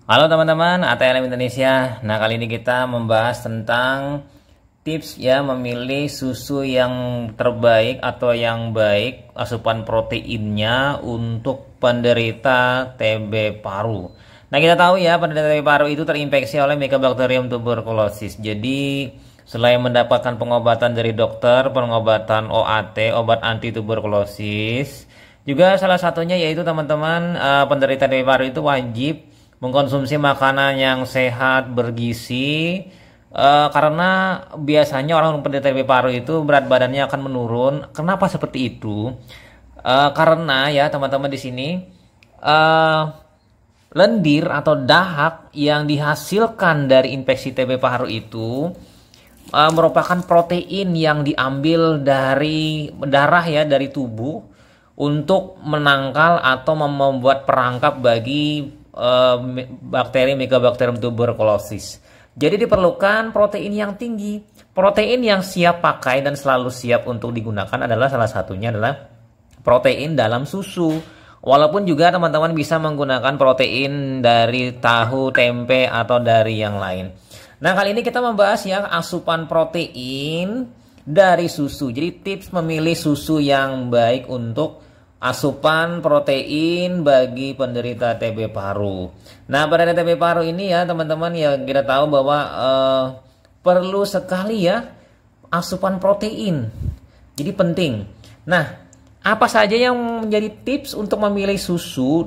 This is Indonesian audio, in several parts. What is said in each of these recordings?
Halo teman-teman, ATLM Indonesia. Nah, kali ini kita membahas tentang tips ya memilih susu yang terbaik atau yang baik asupan proteinnya untuk penderita TB paru. Nah, kita tahu ya penderita TB paru itu terinfeksi oleh Mycobacterium tuberculosis. Jadi, selain mendapatkan pengobatan dari dokter, pengobatan OAT, obat anti tuberkulosis, juga salah satunya yaitu teman-teman penderita TB paru itu wajib mengkonsumsi makanan yang sehat, bergizi, karena biasanya orang penderita TB paru itu berat badannya akan menurun. Kenapa seperti itu? Karena ya teman-teman di sini lendir atau dahak yang dihasilkan dari infeksi TB paru itu merupakan protein yang diambil dari darah ya, dari tubuh untuk menangkal atau membuat perangkap bagi bakteri Mycobacterium tuberculosis. Jadi diperlukan protein yang tinggi. Protein yang siap pakai dan selalu siap untuk digunakan adalah salah satunya adalah protein dalam susu. Walaupun juga teman-teman bisa menggunakan protein dari tahu, tempe, atau dari yang lain. Nah, kali ini kita membahas ya asupan protein dari susu. Jadi tips memilih susu yang baik untuk asupan protein bagi penderita TB paru. Nah, pada TB paru ini ya teman-teman ya kita tahu bahwa perlu sekali ya asupan protein. Jadi penting. Nah, apa saja yang menjadi tips untuk memilih susu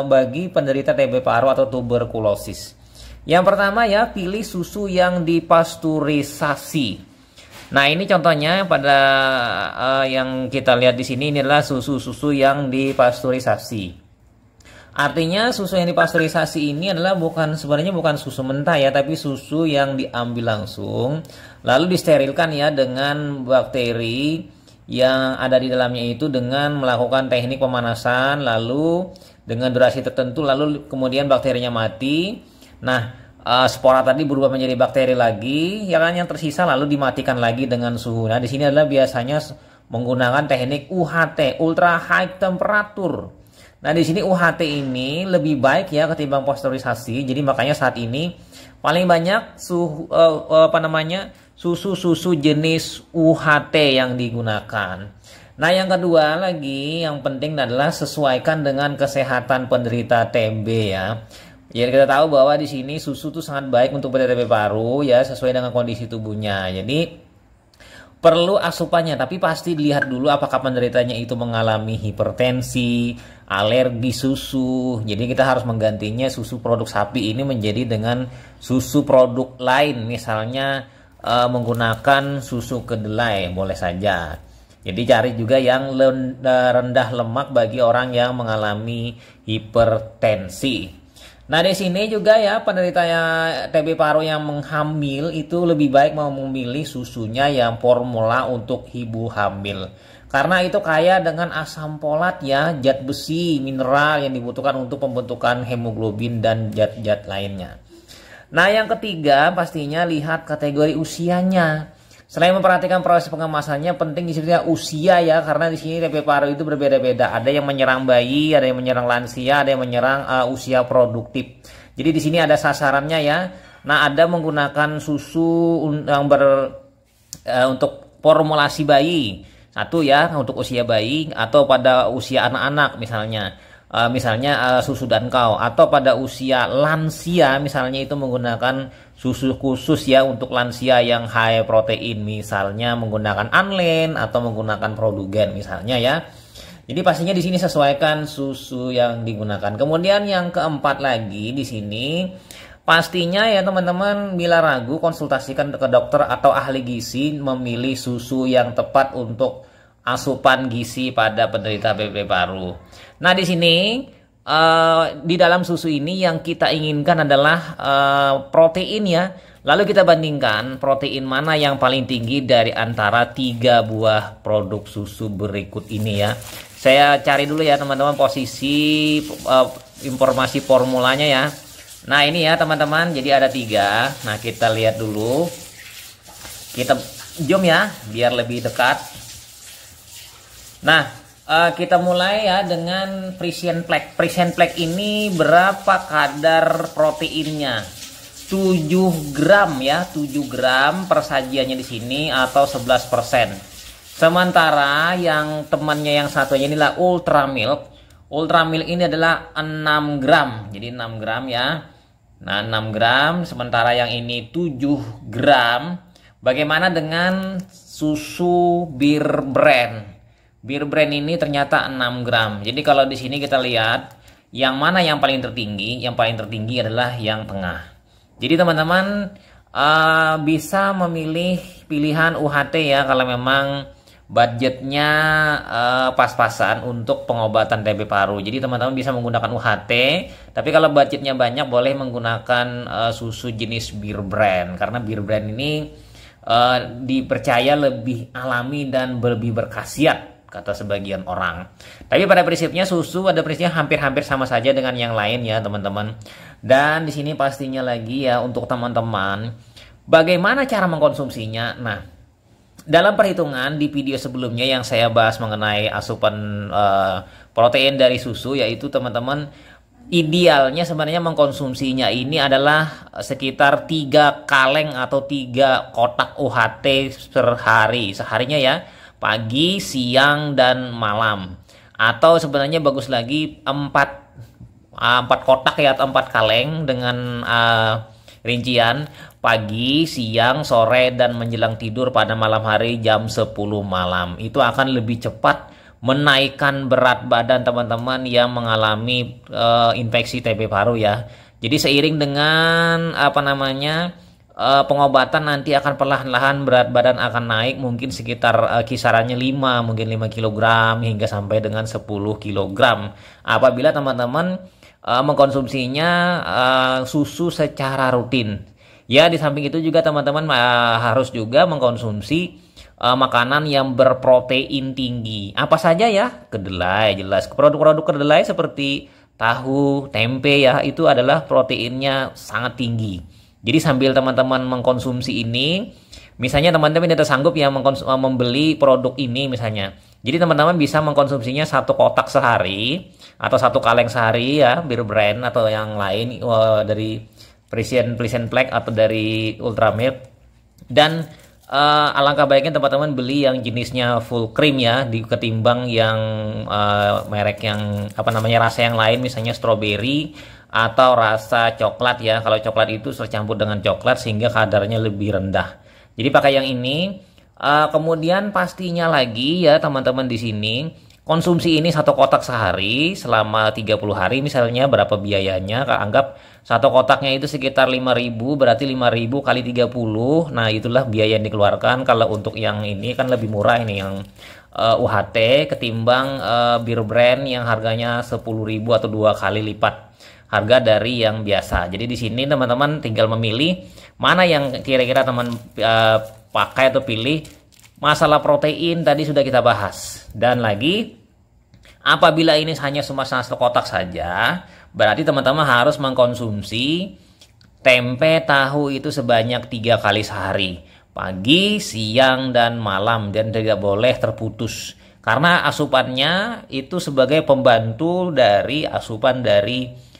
bagi penderita TB paru atau tuberkulosis? Yang pertama ya, pilih susu yang dipasteurisasi. Nah, ini contohnya pada yang kita lihat di sini, ini adalah susu-susu yang dipasteurisasi. Artinya susu yang dipasteurisasi ini adalah sebenarnya bukan susu mentah ya, tapi susu yang diambil langsung lalu disterilkan ya dengan bakteri yang ada di dalamnya itu dengan melakukan teknik pemanasan lalu dengan durasi tertentu lalu kemudian bakterinya mati. Nah, spora tadi berubah menjadi bakteri lagi, ya kan, yang tersisa lalu dimatikan lagi dengan suhu. Nah, di sini adalah biasanya menggunakan teknik UHT, ultra high temperature. Nah, di sini UHT ini lebih baik ya ketimbang pasteurisasi. Jadi makanya saat ini paling banyak susu jenis UHT yang digunakan. Nah, yang kedua lagi yang penting adalah sesuaikan dengan kesehatan penderita TB ya. Jadi kita tahu bahwa di sini susu itu sangat baik untuk penderita TB paru ya, sesuai dengan kondisi tubuhnya. Jadi perlu asupannya, tapi pasti dilihat dulu apakah penderitanya itu mengalami hipertensi, alergi susu. Jadi kita harus menggantinya susu produk sapi ini menjadi dengan susu produk lain, misalnya menggunakan susu kedelai boleh saja. Jadi cari juga yang rendah lemak bagi orang yang mengalami hipertensi. Nah, di sini juga ya penderita TB paru yang menghamil itu lebih baik mau memilih susunya yang formula untuk ibu hamil. Karena itu kaya dengan asam folat ya, zat besi, mineral yang dibutuhkan untuk pembentukan hemoglobin dan zat-zat lainnya. Nah, yang ketiga pastinya lihat kategori usianya. Selain memperhatikan proses pengemasannya, penting di sini usia ya, karena di sini TB paru itu berbeda-beda. Ada yang menyerang bayi, ada yang menyerang lansia, ada yang menyerang usia produktif. Jadi di sini ada sasarannya ya. Nah, ada menggunakan susu yang untuk formulasi bayi. Satu ya untuk usia bayi atau pada usia anak-anak misalnya. Susu Dankau, atau pada usia lansia misalnya itu menggunakan susu khusus ya untuk lansia yang high protein, misalnya menggunakan Anlen atau menggunakan Produgen misalnya ya. Jadi pastinya di sini sesuaikan susu yang digunakan. Kemudian yang keempat lagi di sini pastinya ya teman-teman, bila ragu konsultasikan ke dokter atau ahli gizi memilih susu yang tepat untuk asupan gizi pada penderita TB paru. Nah, di sini di dalam susu ini yang kita inginkan adalah protein ya. Lalu kita bandingkan protein mana yang paling tinggi dari antara 3 buah produk susu berikut ini ya. Saya cari dulu ya teman-teman posisi informasi formulanya ya. Nah, ini ya teman-teman, jadi ada 3. Nah, kita lihat dulu. Kita zoom ya biar lebih dekat. Nah, Kita mulai ya dengan Frisian Plaque. Frisian Plaque ini berapa kadar proteinnya? 7 gram ya, 7 gram persajiannya di sini atau 11%. Sementara yang temannya yang satunya inilah Ultra Milk. Ultra Milk ini adalah 6 gram. Jadi 6 gram ya. Nah, 6 gram, sementara yang ini 7 gram. Bagaimana dengan susu Bir Brand? Bir Brand ini ternyata 6 gram. Jadi kalau di sini kita lihat yang mana yang paling tertinggi? Yang paling tertinggi adalah yang tengah. Jadi teman-teman bisa memilih pilihan UHT ya kalau memang budgetnya pas-pasan untuk pengobatan TB paru. Jadi teman-teman bisa menggunakan UHT. Tapi kalau budgetnya banyak boleh menggunakan susu jenis Bir Brand. Karena Bir Brand ini dipercaya lebih alami dan lebih berkhasiat kata sebagian orang. Tapi pada prinsipnya susu pada prinsipnya hampir-hampir sama saja dengan yang lain ya teman-teman. Dan di sini pastinya lagi ya untuk teman-teman bagaimana cara mengkonsumsinya. Nah, dalam perhitungan di video sebelumnya yang saya bahas mengenai asupan protein dari susu, yaitu teman-teman idealnya sebenarnya mengkonsumsinya ini adalah sekitar 3 kaleng atau 3 kotak UHT seharinya ya. Pagi, siang, dan malam. Atau sebenarnya bagus lagi 4 kotak ya, atau 4 kaleng dengan rincian pagi, siang, sore, dan menjelang tidur pada malam hari jam 10 malam. Itu akan lebih cepat menaikkan berat badan teman-teman yang mengalami infeksi TB paru ya. Jadi seiring dengan pengobatan nanti akan perlahan-lahan berat badan akan naik mungkin sekitar kisarannya 5 kg hingga sampai dengan 10 kg apabila teman-teman mengkonsumsinya susu secara rutin. Ya, di samping itu juga teman-teman harus juga mengkonsumsi makanan yang berprotein tinggi. Apa saja ya? Kedelai, jelas. Produk-produk kedelai seperti tahu, tempe ya, itu adalah proteinnya sangat tinggi. Jadi sambil teman-teman mengkonsumsi ini, misalnya teman-teman tidak sanggup ya membeli produk ini misalnya. Jadi teman-teman bisa mengkonsumsinya 1 kotak sehari atau 1 kaleng sehari ya, Bir Brand atau yang lain dari Frisian Plaque atau dari Ultra Milk. Dan alangkah baiknya teman-teman beli yang jenisnya full cream ya, ketimbang yang merek yang rasa yang lain misalnya strawberry atau rasa coklat ya. Kalau coklat itu tercampur dengan coklat sehingga kadarnya lebih rendah. Jadi pakai yang ini. Kemudian pastinya lagi ya teman-teman di sini konsumsi ini 1 kotak sehari selama 30 hari misalnya berapa biayanya? Anggap 1 kotaknya itu sekitar 5.000, berarti 5.000 kali 30. Nah, itulah biaya yang dikeluarkan. Kalau untuk yang ini kan lebih murah ini yang UHT ketimbang Bir Brand yang harganya 10.000 atau 2 kali lipat harga dari yang biasa. Jadi di sini teman-teman tinggal memilih mana yang kira-kira teman pakai atau pilih. Masalah protein tadi sudah kita bahas. Dan lagi apabila ini hanya cuma 1 kotak saja, berarti teman-teman harus mengkonsumsi tempe tahu itu sebanyak 3 kali sehari. Pagi, siang, dan malam, dan tidak boleh terputus. Karena asupannya itu sebagai pembantu dari asupan dari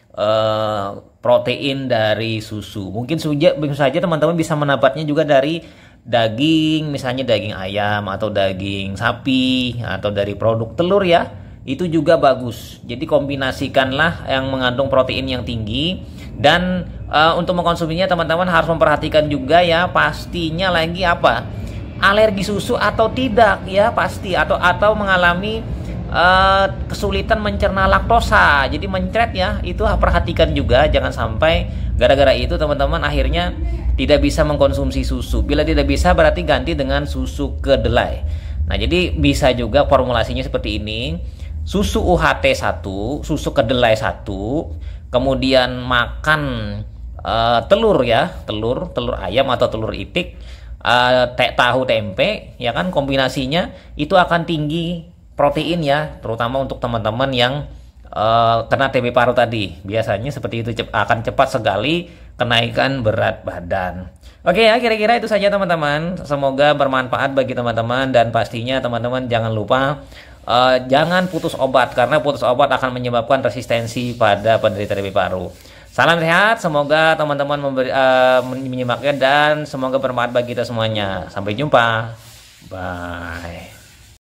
protein dari susu. Mungkin saja teman-teman bisa mendapatnya juga dari daging, misalnya daging ayam atau daging sapi atau dari produk telur ya. Itu juga bagus. Jadi kombinasikanlah yang mengandung protein yang tinggi. Dan untuk mengkonsumsinya teman-teman harus memperhatikan juga ya, pastinya lagi alergi susu atau tidak ya, pasti atau mengalami kesulitan mencerna laktosa, jadi mencret ya, itu perhatikan juga, jangan sampai gara-gara itu teman-teman akhirnya tidak bisa mengkonsumsi susu. Bila tidak bisa berarti ganti dengan susu kedelai. Nah, jadi bisa juga formulasinya seperti ini, susu UHT 1, susu kedelai 1, kemudian makan telur ya, telur ayam atau telur itik, tahu tempe ya kan, kombinasinya itu akan tinggi protein ya, terutama untuk teman-teman yang kena TB paru tadi. Biasanya seperti itu akan cepat sekali kenaikan berat badan. Oke ya, kira-kira itu saja teman-teman. Semoga bermanfaat bagi teman-teman dan pastinya teman-teman jangan lupa jangan putus obat, karena putus obat akan menyebabkan resistensi pada penderita TB paru. Salam sehat, semoga teman-teman menyimaknya dan semoga bermanfaat bagi kita semuanya. Sampai jumpa. Bye.